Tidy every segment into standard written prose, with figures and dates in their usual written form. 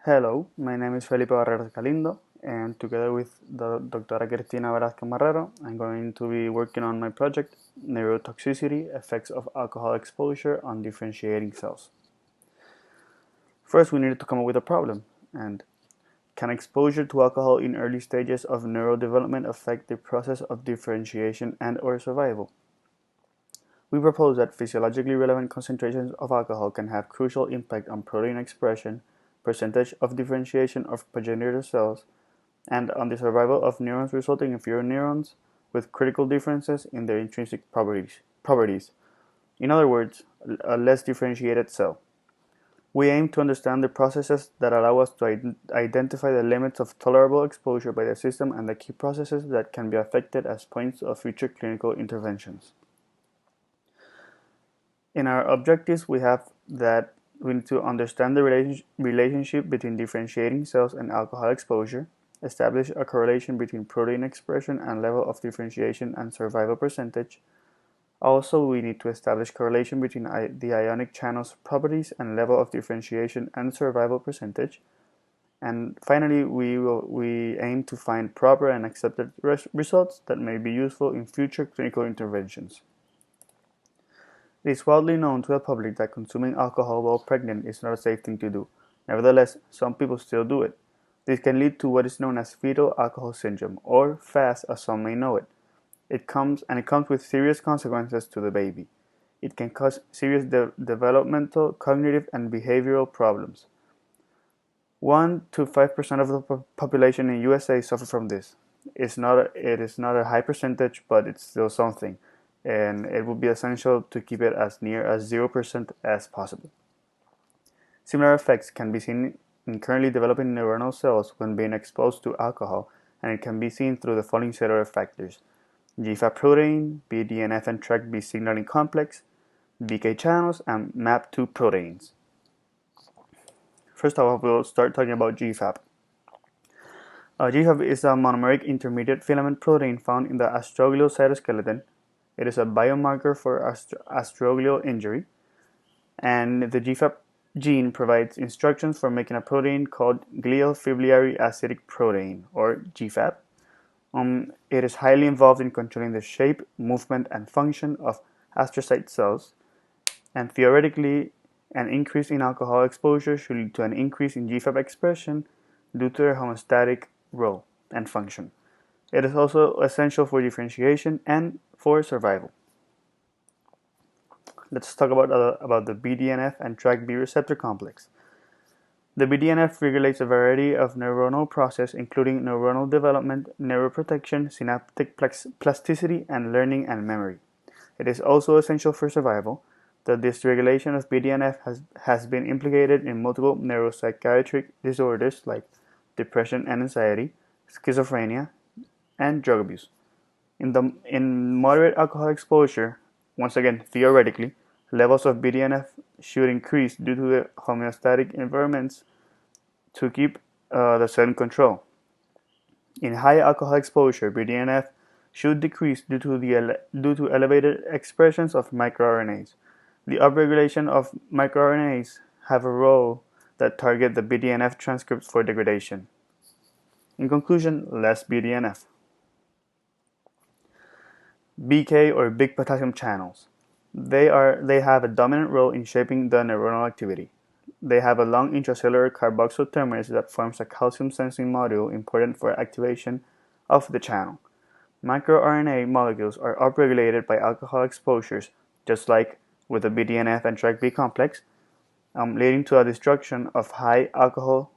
Hello, my name is Felipe Barreras Galindo, and together with the Dra. Cristina Velasquez Marrero, I'm going to be working on my project, Neurotoxicity, Effects of Alcohol Exposure on Differentiating Cells. First, we needed to come up with a problem, and can exposure to alcohol in early stages of neurodevelopment affect the process of differentiation and/or survival? We propose that physiologically relevant concentrations of alcohol can have crucial impact on protein expression, percentage of differentiation of progenitor cells, and on the survival of neurons resulting in fewer neurons with critical differences in their intrinsic properties. In other words, a less differentiated cell. We aim to understand the processes that allow us to identify the limits of tolerable exposure by the system and the key processes that can be affected as points of future clinical interventions. In our objectives, we have that we need to understand the relationship between differentiating cells and alcohol exposure, establish a correlation between protein expression and level of differentiation and survival percentage. Also, we need to establish correlation between the ionic channel's properties and level of differentiation and survival percentage. And finally, we aim to find proper and accepted results that may be useful in future clinical interventions. It is widely known to the public that consuming alcohol while pregnant is not a safe thing to do. Nevertheless, some people still do it. This can lead to what is known as fetal alcohol syndrome, or FAS as some may know it. It comes with serious consequences to the baby. It can cause serious developmental, cognitive, and behavioral problems. 1 to 5% of the population in USA suffer from this. It is not a high percentage, but it's still something, and it would be essential to keep it as near as 0% as possible. Similar effects can be seen in currently developing neuronal cells when being exposed to alcohol, and it can be seen through the following cellular factors: GFAP protein, BDNF and TrkB signaling complex, BK channels, and MAP2 proteins. First of all, we'll start talking about GFAP. GFAP is a monomeric intermediate filament protein found in the astroglial cytoskeleton. It is a biomarker for astroglial injury, and the GFAP gene provides instructions for making a protein called glial fibrillary acidic protein, or GFAP. It is highly involved in controlling the shape, movement, and function of astrocyte cells, and theoretically, an increase in alcohol exposure should lead to an increase in GFAP expression due to their homeostatic role and function. It is also essential for differentiation and for survival. Let's talk about the BDNF and TrkB receptor complex. The BDNF regulates a variety of neuronal processes, including neuronal development, neuroprotection, synaptic plasticity, and learning and memory. It is also essential for survival. The dysregulation of BDNF has been implicated in multiple neuropsychiatric disorders like depression and anxiety, schizophrenia, and drug abuse. In moderate alcohol exposure, once again theoretically, levels of BDNF should increase due to the homeostatic environments to keep the cell in control. In high alcohol exposure, BDNF should decrease due to elevated expressions of microRNAs. The upregulation of microRNAs have a role that target the BDNF transcripts for degradation. In conclusion, less BDNF. BK, or big potassium channels. They have a dominant role in shaping the neuronal activity. They have a long intracellular carboxyl terminus that forms a calcium sensing module important for activation of the channel. MicroRNA molecules are upregulated by alcohol exposures, just like with the BDNF and TrkB complex, leading to a destruction of high alcohol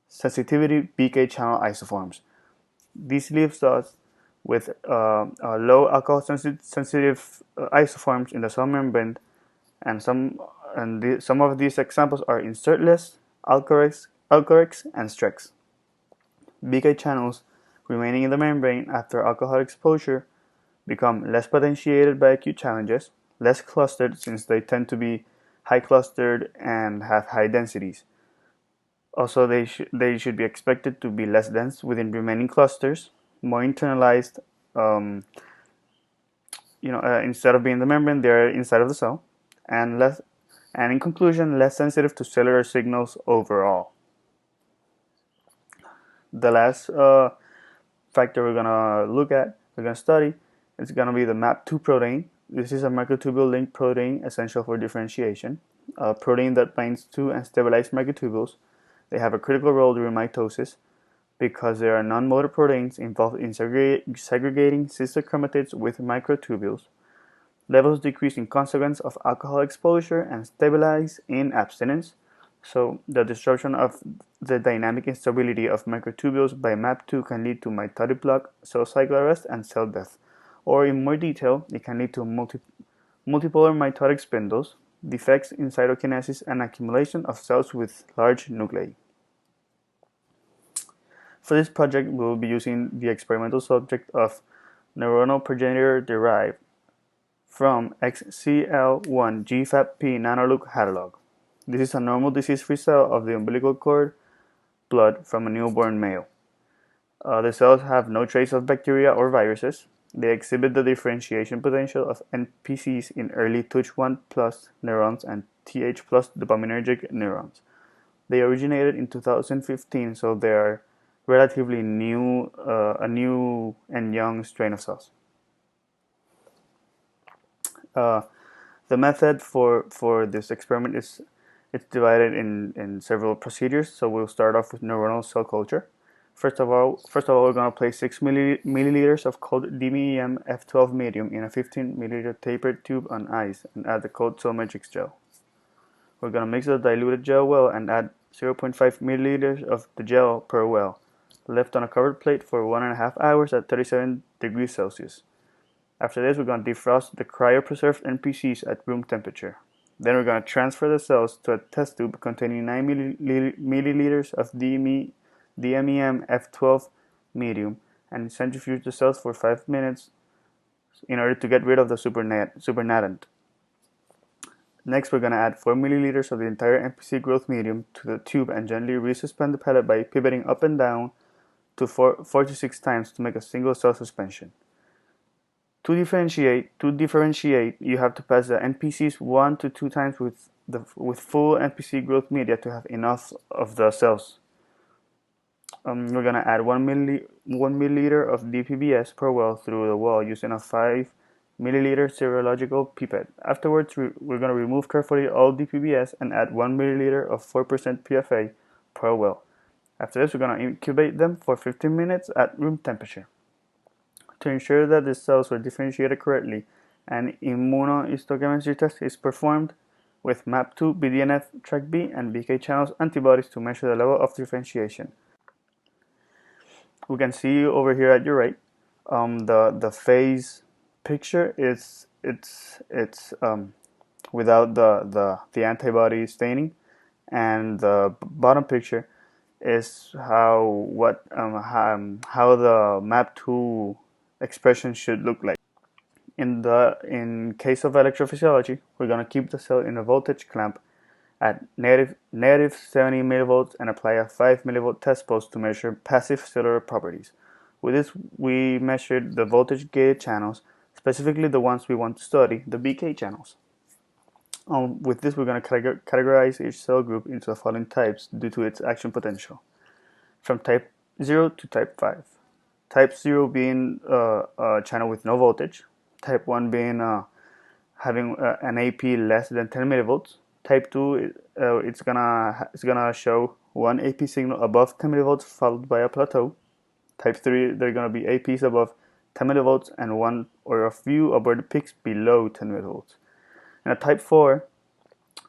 sensitivity BK channel isoforms. This leaves us with low alcohol sensitive isoforms in the cell membrane, and some of these examples are insertless, Alcorex, and Strex. BK channels remaining in the membrane after alcohol exposure become less potentiated by acute challenges, less clustered since they tend to be high clustered and have high densities. Also, they should be expected to be less dense within remaining clusters, more internalized. Instead of being in the membrane, they're inside of the cell, and in conclusion, less sensitive to cellular signals overall. The last factor we're going to study, is going to be the MAP2 protein. This is a microtubule linked protein essential for differentiation. A protein that binds to and stabilizes microtubules. They have a critical role during mitosis because they are non-motor proteins involved in segregating sister chromatids with microtubules. Levels decrease in consequence of alcohol exposure and stabilize in abstinence. So the disruption of the dynamic instability of microtubules by MAP2 can lead to mitotic block, cell cycle arrest, and cell death. Or in more detail, it can lead to multipolar mitotic spindles, defects in cytokinesis, and accumulation of cells with large nuclei. For this project, we will be using the experimental subject of neuronal progenitor derived from XCL1 GFAP nanologue catalog. This is a normal disease-free cell of the umbilical cord blood from a newborn male. The cells have no trace of bacteria or viruses. They exhibit the differentiation potential of NPCs in early TUJ1 plus neurons and TH plus dopaminergic neurons. They originated in 2015, so they are relatively new, a new and young strain of cells. The method for this experiment is it's divided in several procedures. So we'll start off with neuronal cell culture. First of all, we're going to place 6 milliliters of cold DMEM F12 medium in a 15 milliliter tapered tube on ice and add the cold cell matrix gel. We're going to mix the diluted gel well and add 0.5 milliliters of the gel per well, left on a covered plate for 1.5 hours at 37 degrees Celsius. After this, we're going to defrost the cryopreserved NPCs at room temperature. Then we're going to transfer the cells to a test tube containing 9 milliliters of DMEM F12 medium and centrifuge the cells for 5 minutes in order to get rid of the supernatant. Next, we're going to add 4 milliliters of the entire NPC growth medium to the tube and gently resuspend the pellet by pivoting up and down to 4 to 6 times to make a single cell suspension. To differentiate, you have to pass the NPCs 1 to 2 times with full NPC growth media to have enough of the cells. We're going to add 1 milliliter of DPBS per well through the wall using a 5 milliliter serological pipette. Afterwards, we're going to remove carefully all DPBS and add 1 milliliter of 4% PFA per well. After this, we're going to incubate them for 15 minutes at room temperature. To ensure that the cells were differentiated correctly, an immunohistochemistry test is performed with MAP2, BDNF, TrkB, and BK channels antibodies to measure the level of differentiation. We can see over here at your right, the phase picture is without the antibody staining, and the bottom picture is how the MAP2 expression should look like. In case of electrophysiology, we're going to keep the cell in a voltage clamp at negative 70 millivolts and apply a 5 millivolt test pulse to measure passive cellular properties. With this, we measured the voltage gated channels, specifically the ones we want to study, the BK channels. With this, we're going to categorize each cell group into the following types due to its action potential, from type 0 to type 5. Type 0 being a channel with no voltage, type 1 being having an AP less than 10 millivolts. Type 2, it's gonna show one AP signal above 10 millivolts followed by a plateau. Type 3, they're gonna be APs above 10 millivolts and one or a few aborted peaks below 10 millivolts. And at type 4,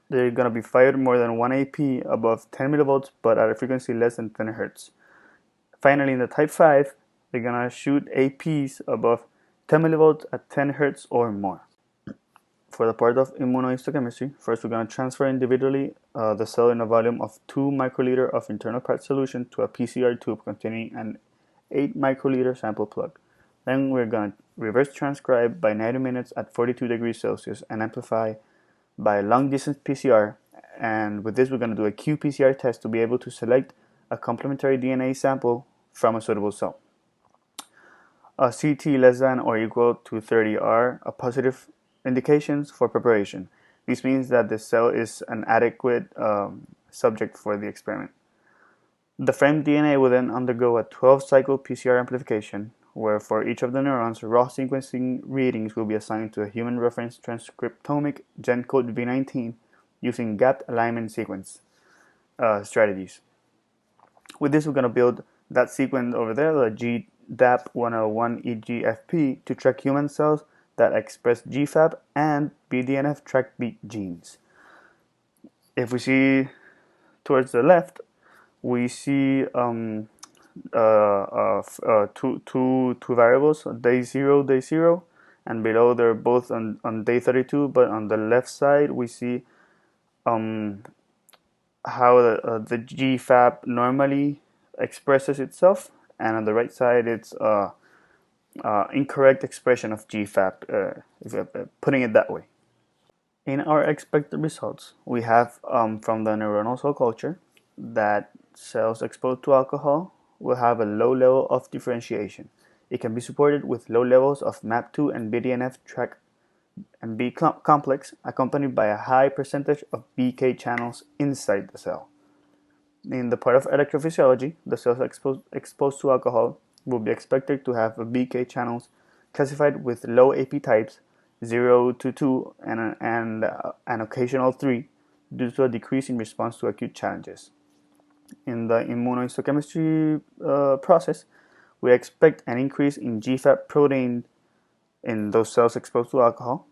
they're gonna be fired more than one AP above 10 millivolts but at a frequency less than 10 Hz. Finally, in the type 5, they're gonna shoot APs above 10 millivolts at 10 Hz or more. For the part of immunohistochemistry, first we're going to transfer individually the cell in a volume of 2 microliter of internal part solution to a PCR tube containing an 8 microliter sample plug. Then we're going to reverse transcribe by 90 minutes at 42 degrees Celsius and amplify by long distance PCR. And with this, we're going to do a qPCR test to be able to select a complementary DNA sample from a suitable cell. A CT less than or equal to 30 are a positive indications for preparation. This means that the cell is an adequate subject for the experiment. The framed DNA will then undergo a 12-cycle PCR amplification, where for each of the neurons, raw sequencing readings will be assigned to a human reference transcriptomic gen code V19 using gapped alignment sequence strategies. With this, we're going to build that sequence over there, the GDAP101EGFP, to track human cells that express GFAP and BDNF track beat genes. If we see towards the left, we see two variables, day 0, day 0, and below they're both on day 32, but on the left side we see how the GFAP normally expresses itself, and on the right side it's incorrect expression of GFAP, putting it that way. In our expected results, we have from the neuronal cell culture that cells exposed to alcohol will have a low level of differentiation. It can be supported with low levels of MAP2 and BDNF track and B complex, accompanied by a high percentage of BK channels inside the cell. In the part of electrophysiology, the cells exposed to alcohol will be expected to have BK channels classified with low AP types 0 to 2 and an occasional 3 due to a decrease in response to acute challenges. In the immunochemistry process, we expect an increase in GFAP protein in those cells exposed to alcohol,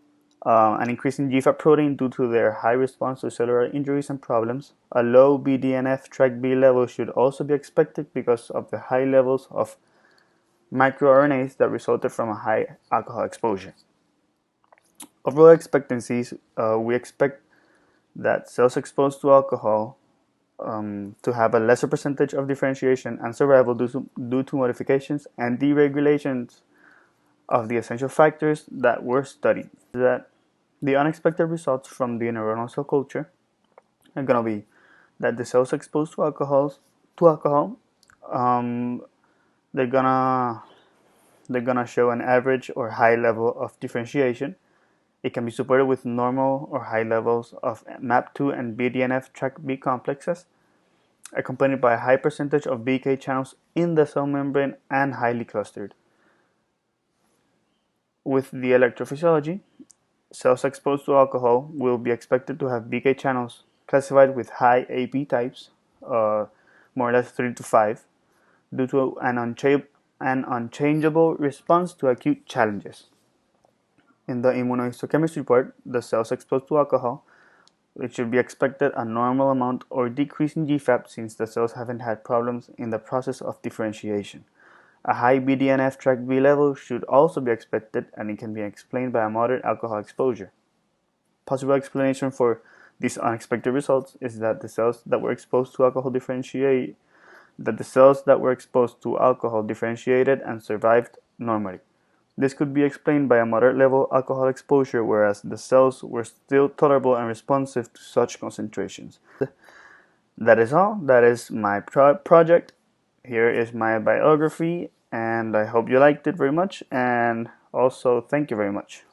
an increase in GFAP protein due to their high response to cellular injuries and problems. A low BDNF track B level should also be expected because of the high levels of microRNAs that resulted from a high alcohol exposure. Overall expectancies, we expect that cells exposed to alcohol to have a lesser percentage of differentiation and survival due to modifications and deregulations of the essential factors that were studied. That the unexpected results from the neuronal cell culture are going to be that the cells exposed to alcohol, they're gonna show an average or high level of differentiation. It can be supported with normal or high levels of MAP2 and BDNF track B complexes, accompanied by a high percentage of BK channels in the cell membrane and highly clustered. With the electrophysiology, cells exposed to alcohol will be expected to have BK channels classified with high AP types, more or less 3 to 5, due to an unchangeable response to acute challenges. In the immunohistochemistry part, the cells exposed to alcohol, it should be expected a normal amount or decrease in GFAP since the cells haven't had problems in the process of differentiation. A high BDNF track B level should also be expected, and it can be explained by a moderate alcohol exposure. Possible explanation for these unexpected results is that the cells that were exposed to alcohol differentiated and survived normally. This could be explained by a moderate level alcohol exposure, whereas the cells were still tolerable and responsive to such concentrations. That is all. That is my project. Here is my biography, and I hope you liked it very much, and also thank you very much.